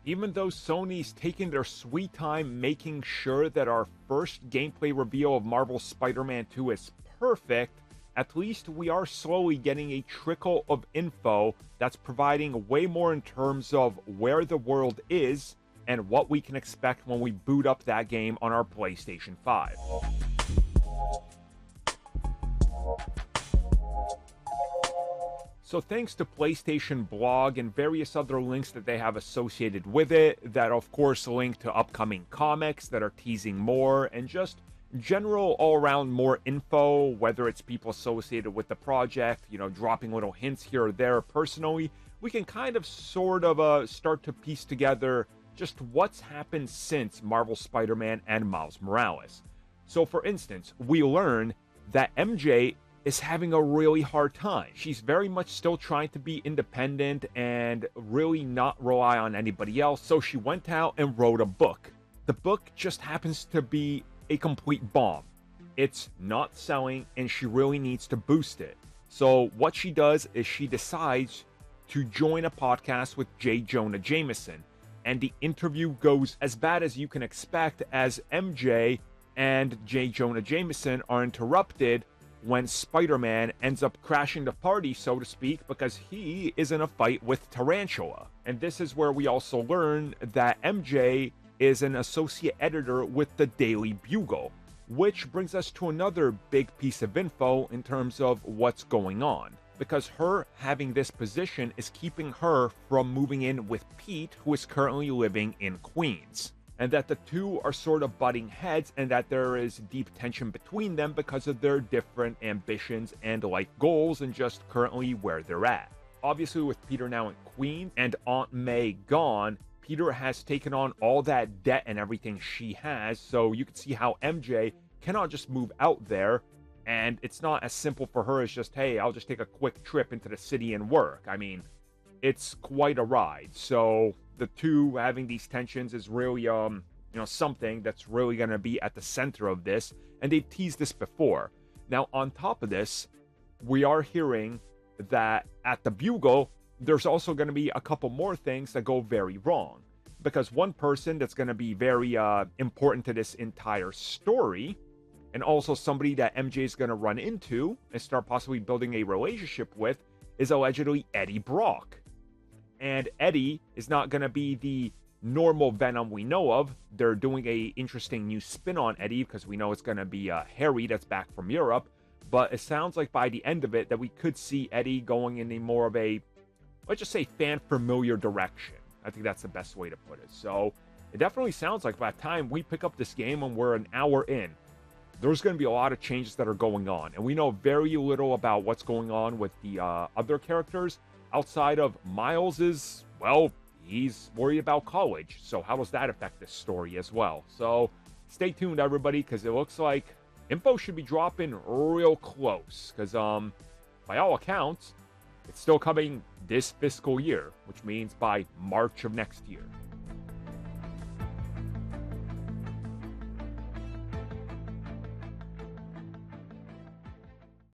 Even though Sony's taken their sweet time making sure that our first gameplay reveal of Marvel's Spider-Man 2 is perfect, at least we are slowly getting a trickle of info that's providing way more in terms of where the world is and what we can expect when we boot up that game on our PlayStation 5. So thanks to PlayStation Blog and various other links that they have associated with it, that of course link to upcoming comics that are teasing more, and just general all-around more info, whether it's people associated with the project, dropping little hints here or there. Personally, we can kind of sort of start to piece together just what's happened since Marvel Spider-Man and Miles Morales. So for instance, we learn that MJ is having a really hard time. She's very much still trying to be independent and really not rely on anybody else, so she went out and wrote a book. The book just happens to be a complete bomb. It's not selling and she really needs to boost it. So what she does is she decides to join a podcast with J. Jonah Jameson, and the interview goes as bad as you can expect, as MJ and J. Jonah Jameson are interrupted when Spider-Man ends up crashing the party, so to speak, because he is in a fight with Tarantula. And this is where we also learn that MJ is an associate editor with the Daily Bugle, which brings us to another big piece of info in terms of what's going on, because her having this position is keeping her from moving in with Pete, who is currently living in Queens, and that the two are sort of butting heads and that there is deep tension between them because of their different ambitions and life goals and just currently where they're at. Obviously, with Peter now in Queens and Aunt May gone, Peter has taken on all that debt and everything she has, so you can see how MJ cannot just move out there, and it's not as simple for her as just, hey, I'll just take a quick trip into the city and work. I mean, it's quite a ride. So the two having these tensions is really, something that's really going to be at the center of this, and they've teased this before. Now, on top of this, we are hearing that at the Bugle, there's also going to be a couple more things that go very wrong, because one person that's going to be very important to this entire story, and also somebody that MJ is going to run into and start possibly building a relationship with, is allegedly Eddie Brock. And Eddie is not going to be the normal Venom we know of. They're doing a interesting new spin on Eddie, because we know it's going to be Harry that's back from Europe, but it sounds like by the end of it that we could see Eddie going in a more of a, let's just say, fan familiar direction. I think that's the best way to put it. So it definitely sounds like by the time we pick up this game and we're an hour in, there's going to be a lot of changes that are going on. And we know very little about what's going on with the other characters outside of Miles is, well, he's worried about college. So how does that affect this story as well? So stay tuned, everybody, because it looks like info should be dropping real close. Because by all accounts, it's still coming this fiscal year, which means by March of next year.